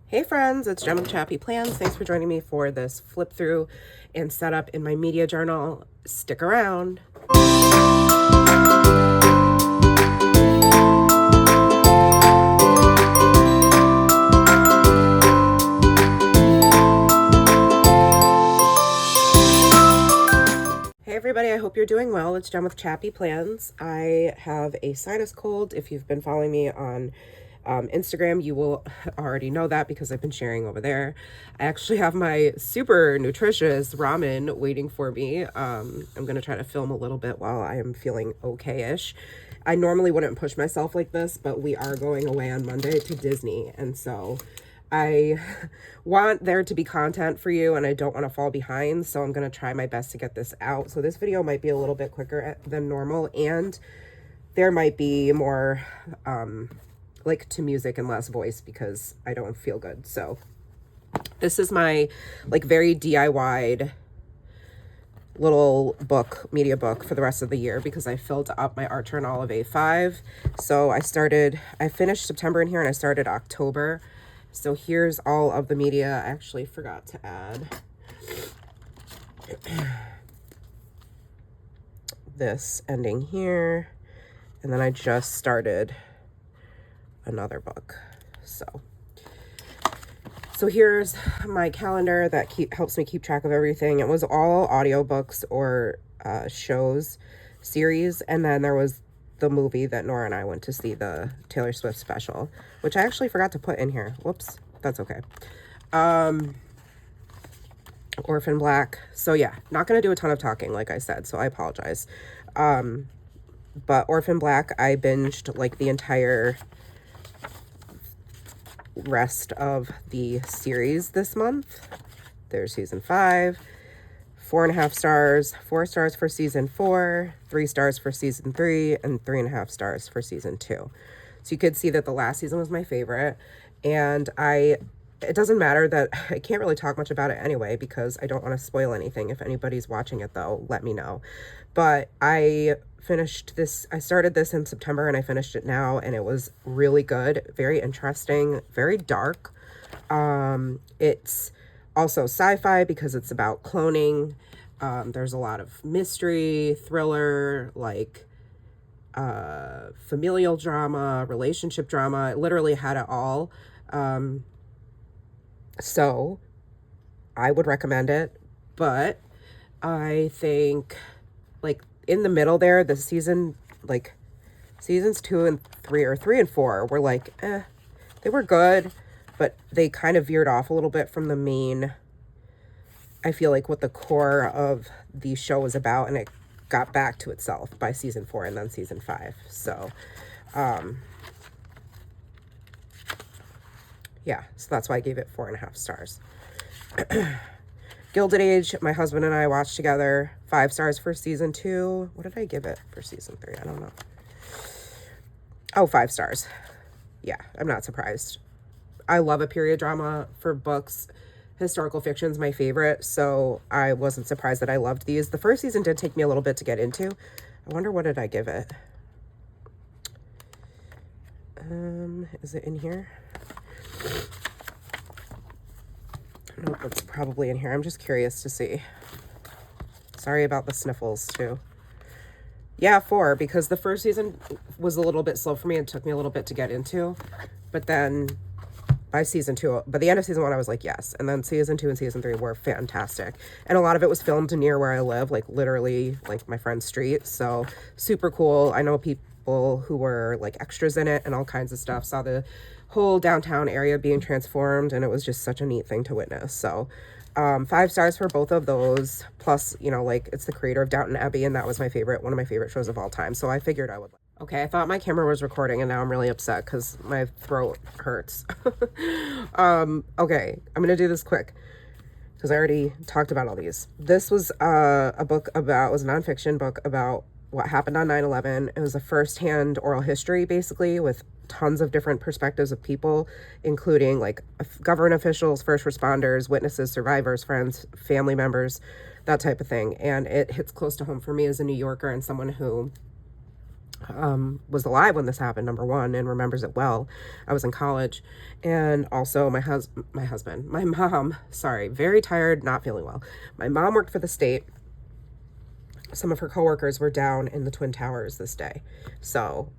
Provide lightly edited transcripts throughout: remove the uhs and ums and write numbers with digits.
Hey friends, it's Jem with ChappyPlans. Thanks for joining me for this flip through and setup in my media journal. Stick around. Hey everybody, I hope you're doing well. It's Jem with ChappyPlans. I have a sinus cold. If you've been following me on Instagram, you will already know that because I've been sharing over there. I actually have my super nutritious ramen waiting for me. I'm gonna try to film a little bit while I am feeling okay-ish. I normally wouldn't push myself like this, but we are going away on Monday to Disney, and so I want there to be content for you and I don't want to fall behind, so I'm going to try my best to get this out. So this video might be a little bit quicker than normal, and there might be more like to music and less voice because I don't feel good. So this is my like very DIY'd little book, media book for the rest of the year because I filled up my art journal of A5. So I finished September in here and I started October. So here's all of the media. I actually forgot to add this ending here. And then I just started another book. So here's my calendar that helps me keep track of everything. It was all audiobooks or shows, series. And then there was the movie that Nora and I went to see, the Taylor Swift special, which I actually forgot to put in here. Whoops, that's okay. Orphan Black. So yeah, not gonna do a ton of talking, like I said, so I apologize. But Orphan Black, I binged like the entire rest of the series this month. There's season 5. 4.5 stars, 4 stars for season 4, 3 stars for season 3, and 3.5 stars for season 2. So you could see that the last season was my favorite, and it doesn't matter that I can't really talk much about it anyway because I don't want to spoil anything. If anybody's watching it though, let me know. But I started this in September and I finished it now, and it was really good, very interesting, very dark. It's also sci-fi because it's about cloning. There's a lot of mystery, thriller, like familial drama, relationship drama. It literally had it all. So I would recommend it, but I think like in the middle there, the seasons 2 and 3 or 3 and 4 were like, they were good, but they kind of veered off a little bit from the main, I feel like, what the core of the show was about, and it got back to itself by season 4 and then season 5. So, yeah, so that's why I gave it 4.5 stars. Gilded Age, my husband and I watched together. 5 stars for season 2. What did I give it for season 3? I don't know. Oh, 5 stars. Yeah, I'm not surprised. I love a period drama for books. Historical fiction is my favorite, so I wasn't surprised that I loved these. The first season did take me a little bit to get into. I wonder, what did I give it? Is it in here? Nope, it's probably in here. I'm just curious to see. Sorry about the sniffles too. Yeah, 4, because the first season was a little bit slow for me and took me a little bit to get into, but then by season 2, by the end of season 1, I was like, yes. And then season 2 and season 3 were fantastic. And a lot of it was filmed near where I live, like literally like my friend's street. So super cool. I know people who were like extras in it and all kinds of stuff. Saw the whole downtown area being transformed, and it was just such a neat thing to witness. So 5 stars for both of those. Plus, you know, like, it's the creator of Downton Abbey, and that was one of my favorite shows of all time. So I figured I would. Okay, I thought my camera was recording, and now I'm really upset because my throat hurts. Okay, I'm gonna do this quick because I already talked about all these. This was a nonfiction book about what happened on 9/11. It was a first-hand oral history, basically, with tons of different perspectives of people, including like government officials, first responders, witnesses, survivors, friends, family members, that type of thing. And it hits close to home for me as a New Yorker and someone who was alive when this happened, number one, and remembers it well. I was in college. And also my mom, sorry, very tired, not feeling well. My mom worked for the state. Some of her coworkers were down in the Twin Towers this day. So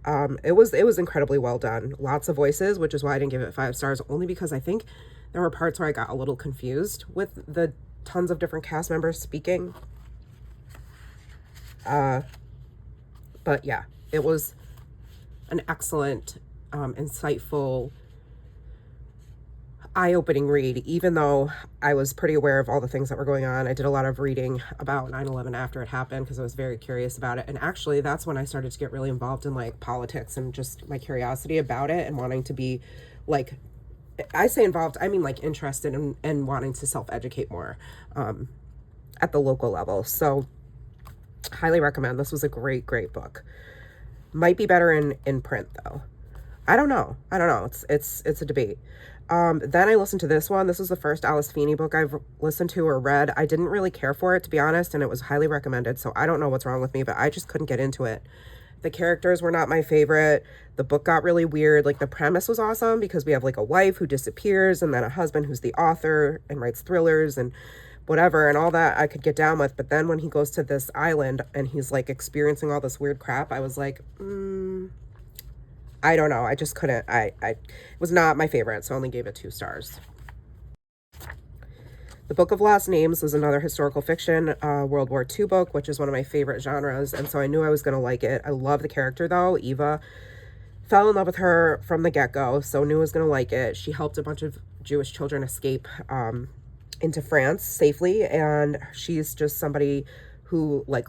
it was incredibly well done. Lots of voices, which is why I didn't give it 5 stars, only because I think there were parts where I got a little confused with the tons of different cast members speaking. But yeah, it was an excellent, insightful, eye-opening read, even though I was pretty aware of all the things that were going on. I did a lot of reading about 9/11 after it happened because I was very curious about it. And actually, that's when I started to get really involved in like politics and just my curiosity about it and wanting to be like, I say involved, I mean like interested in wanting to self-educate more at the local level. So highly recommend. This was a great book. Might be better in print though. I don't know. It's a debate. Then I listened to this one. This was the first Alice Feeney book I've listened to or read. I didn't really care for it, to be honest, and it was highly recommended. So I don't know what's wrong with me, but I just couldn't get into it. The characters were not my favorite. The book got really weird. Like the premise was awesome because we have like a wife who disappears and then a husband who's the author and writes thrillers and whatever, and all that I could get down with. But then when he goes to this island and he's like experiencing all this weird crap, I was like, I don't know. I just couldn't. It was not my favorite, so I only gave it 2 stars. The Book of Lost Names was another historical fiction, World War II book, which is one of my favorite genres, and so I knew I was going to like it. I love the character, though. Eva, fell in love with her from the get-go, so knew I was going to like it. She helped a bunch of Jewish children escape into France safely, and she's just somebody who like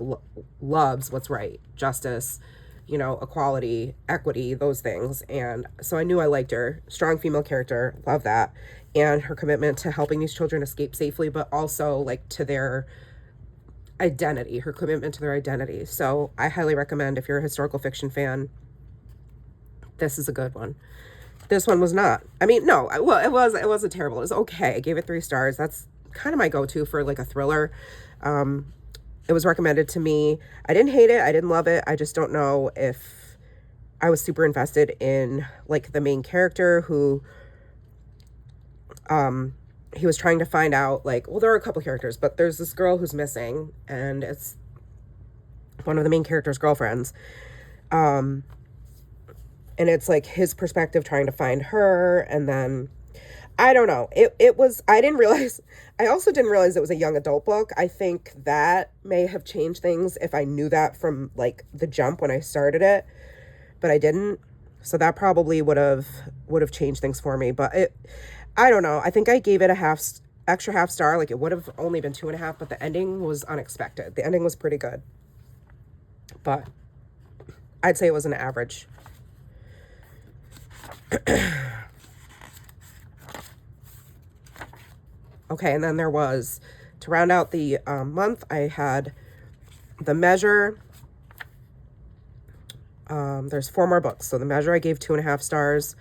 loves what's right, justice, you know, equality, equity, those things. And so I knew I liked her. Strong female character, love that. And her commitment to helping these children escape safely, but also like to their identity, her commitment to their identity. So I highly recommend, if you're a historical fiction fan, this is a good one. This one was not. I mean, no, well, it wasn't terrible. It was okay. I gave it 3 stars. That's kind of my go-to for like a thriller. It was recommended to me. I didn't hate it. I didn't love it. I just don't know if I was super invested in like the main character who, he was trying to find out like, well, there are a couple characters, but there's this girl who's missing and it's one of the main character's girlfriends. And it's like his perspective trying to find her. And then I don't know. It was, I also didn't realize it was a young adult book. I think that may have changed things if I knew that from like the jump when I started it, but I didn't. So that probably would have changed things for me, but I don't know. I think I gave it a extra half star. Like it would have only been 2.5, but the ending was unexpected. The ending was pretty good, but I'd say it was an average. Okay, and then there was, to round out the month, I had The Measure. There's 4 more books. So The Measure I gave 2.5 stars.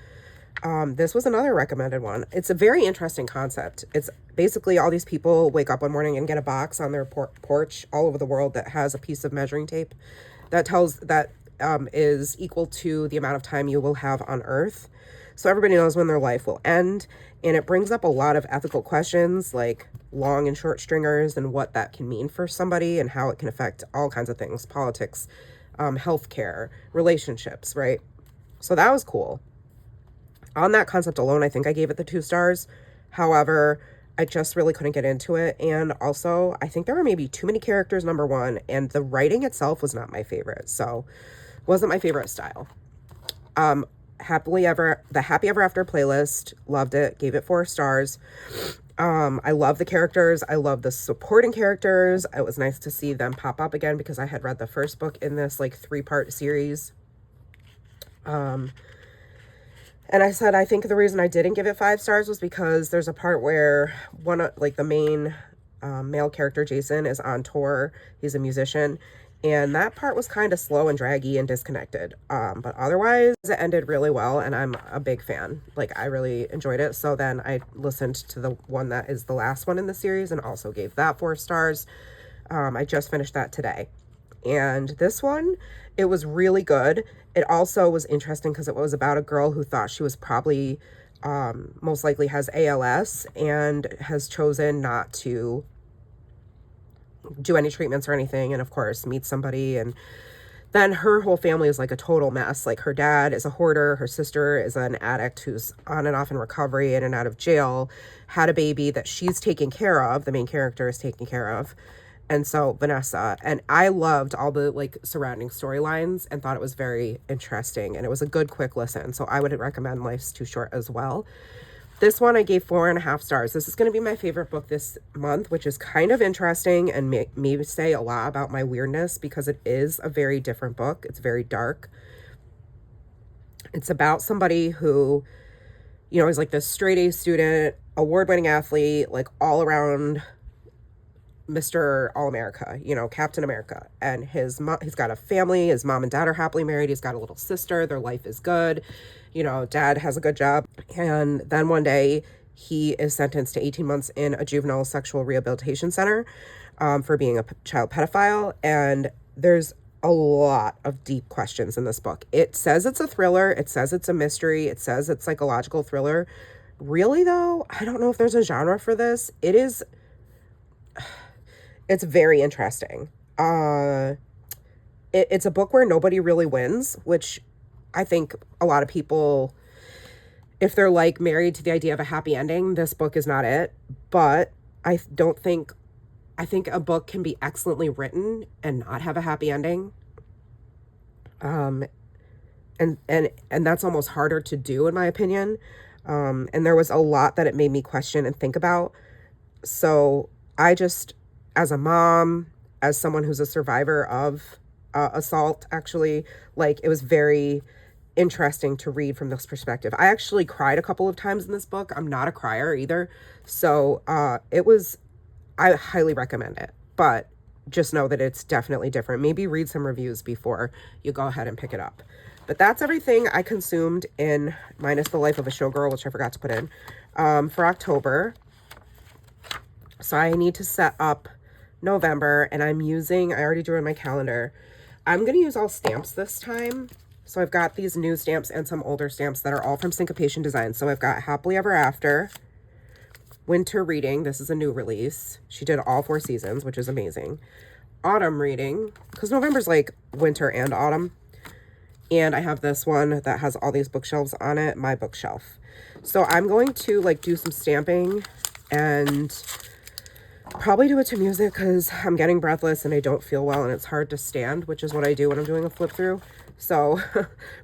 This was another recommended one. It's a very interesting concept. It's basically all these people wake up one morning and get a box on their porch all over the world that has a piece of measuring tape that is equal to the amount of time you will have on Earth. So everybody knows when their life will end. And it brings up a lot of ethical questions like long and short stringers and what that can mean for somebody and how it can affect all kinds of things, politics, healthcare, relationships, right? So that was cool. On that concept alone, I think I gave it the 2 stars. However, I just really couldn't get into it. And also, I think there were maybe too many characters, number one, and the writing itself was not my favorite. So wasn't my favorite style. The Happy Ever After playlist, loved it, gave it 4 stars. I love the characters. I love the supporting characters. It was nice to see them pop up again because I had read the first book in this like 3-part series. And I said, I think the reason I didn't give it 5 stars was because there's a part where the main male character, Jason, is on tour. He's a musician. And that part was kind of slow and draggy and disconnected. But otherwise, it ended really well, and I'm a big fan. Like, I really enjoyed it. So then I listened to the one that is the last one in the series and also gave that 4 stars. I just finished that today. And this one, it was really good. It also was interesting because it was about a girl who thought she was probably most likely has ALS and has chosen not to do any treatments or anything, and of course meets somebody, and then her whole family is like a total mess. Like her dad is a hoarder, her sister is an addict who's on and off in recovery, in and out of jail, had a baby that she's taking care of, the main character is taking care of. And so Vanessa, and I loved all the like surrounding storylines and thought it was very interesting, and it was a good quick listen. So I would recommend Life's Too Short as well. This one I gave 4.5 stars. This is going to be my favorite book this month, which is kind of interesting and may say a lot about my weirdness because it is a very different book. It's very dark. It's about somebody who, you know, is like this straight A student, award-winning athlete, like all around Mr. All-America, you know, Captain America. And he's got a family. His mom and dad are happily married. He's got a little sister. Their life is good. You know, dad has a good job. And then one day he is sentenced to 18 months in a juvenile sexual rehabilitation center for being a child pedophile. And there's a lot of deep questions in this book. It says it's a thriller. It says it's a mystery. It says it's psychological thriller. Really, though, I don't know if there's a genre for this. It's very interesting. It's a book where nobody really wins, which I think a lot of people, if they're like married to the idea of a happy ending, this book is not it. But I think a book can be excellently written and not have a happy ending. And that's almost harder to do, in my opinion. And there was a lot that it made me question and think about. So I just, as a mom, as someone who's a survivor of assault, actually, like, it was very interesting to read from this perspective. I actually cried a couple of times in this book. I'm not a crier either. So I highly recommend it, but just know that it's definitely different. Maybe read some reviews before you go ahead and pick it up. But that's everything I consumed in, minus The Life of a Showgirl, which I forgot to put in, for October. So I need to set up November, and I already drew in my calendar. I'm going to use all stamps this time. So I've got these new stamps and some older stamps that are all from Syncopation Design. So I've got Happily Ever After, Winter Reading. This is a new release. She did all 4 seasons, which is amazing. Autumn Reading, because November's like winter and autumn. And I have this one that has all these bookshelves on it, my bookshelf. So I'm going to like do some stamping and probably do it to music because I'm getting breathless and I don't feel well and it's hard to stand, which is what I do when I'm doing a flip through. So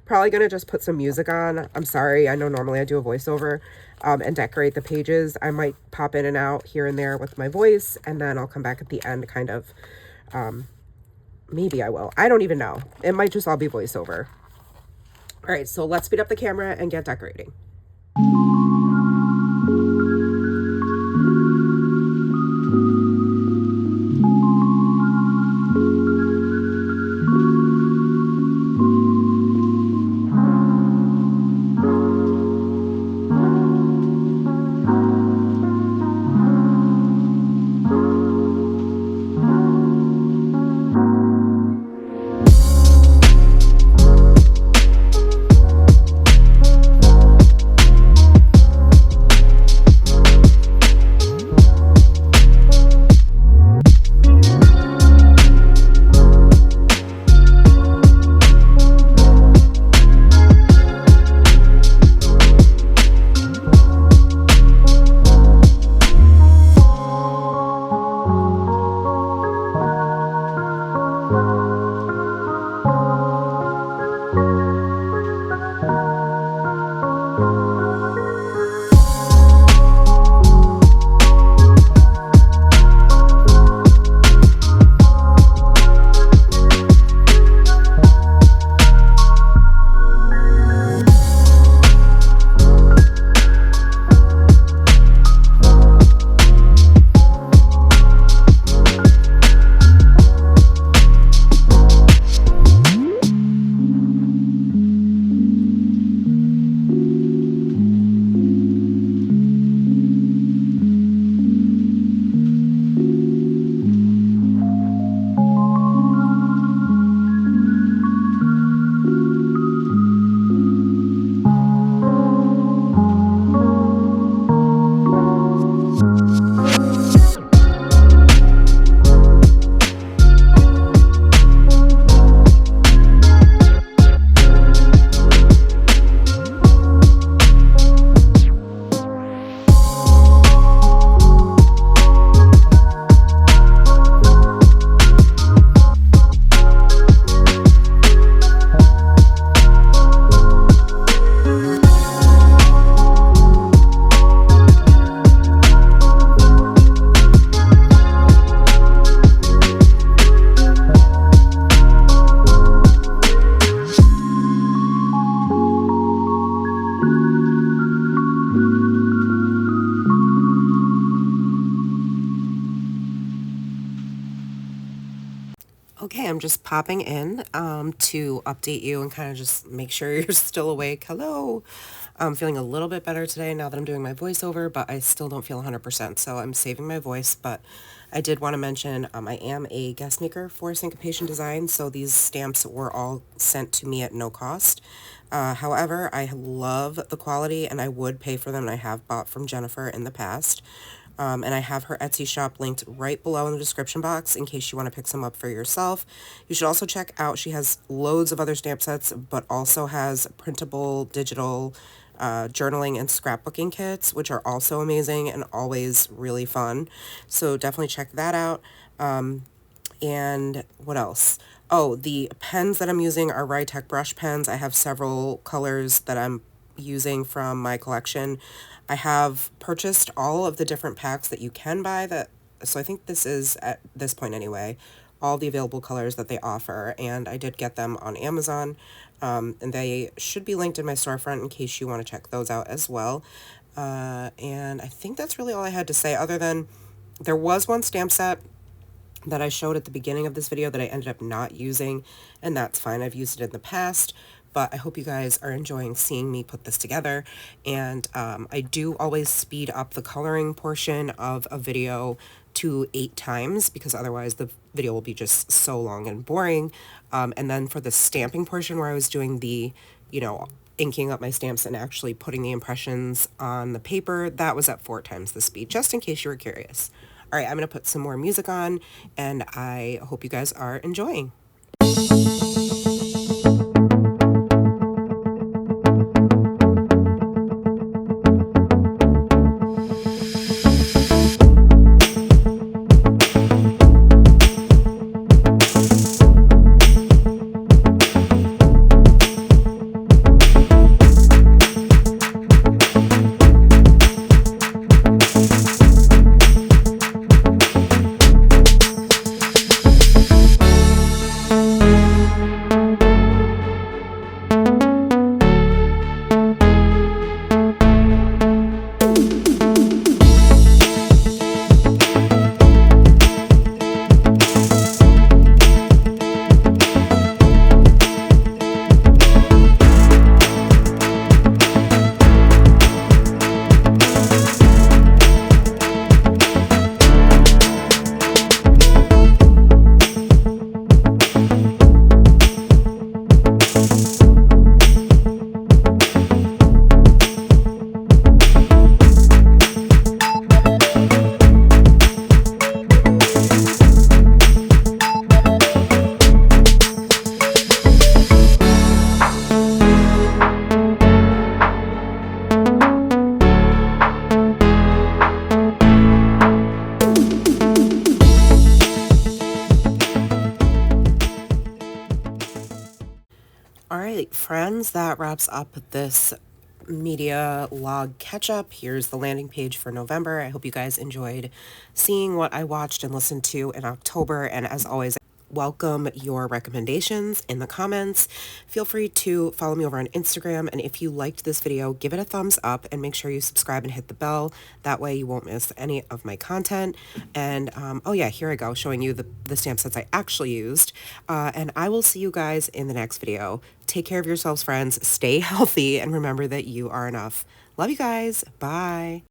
probably going to just put some music on. I'm sorry. I know normally I do a voiceover and decorate the pages. I might pop in and out here and there with my voice, and then I'll come back at the end kind of. Maybe I will. I don't even know. It might just all be voiceover. All right, so let's speed up the camera and get decorating. Okay, I'm just popping in to update you and kind of just make sure you're still awake. Hello. I'm feeling a little bit better today now that I'm doing my voiceover, but I still don't feel 100%, so I'm saving my voice. But I did want to mention I am a guest maker for Syncopation Design, so these stamps were all sent to me at no cost. However, I love the quality and I would pay for them, and I have bought from Jennifer in the past. And I have her Etsy shop linked right below in the description box in case you want to pick some up for yourself. You should also check out, she has loads of other stamp sets, but also has printable, digital, journaling and scrapbooking kits, which are also amazing and always really fun. So definitely check that out. And what else? Oh, the pens that I'm using are Rytech brush pens. I have several colors that I'm using from my collection. I have purchased all of the different packs that you can buy that, so I think this is, at this point anyway, all the available colors that they offer, and I did get them on Amazon, and they should be linked in my storefront in case you want to check those out as well. And I think that's really all I had to say, other than there was one stamp set that I showed at the beginning of this video that I ended up not using, and that's fine. I've used it in the past, but I hope you guys are enjoying seeing me put this together. And I do always speed up the coloring portion of a video to 8 times because otherwise the video will be just so long and boring. And then for the stamping portion where I was doing the, inking up my stamps and actually putting the impressions on the paper, that was at 4 times the speed, just in case you were curious. All right, I'm going to put some more music on, and I hope you guys are enjoying. All right, friends, that wraps up this media log catch up. Here's the landing page for November. I hope you guys enjoyed seeing what I watched and listened to in October. And as always, welcome your recommendations in the comments. Feel free to follow me over on Instagram, and if you liked this video, give it a thumbs up and make sure you subscribe and hit the bell. That way you won't miss any of my content. And oh yeah, here I go, showing you the stamp sets I actually used. And I will see you guys in the next video. Take care of yourselves, friends. Stay healthy, and remember that you are enough. Love you guys. Bye.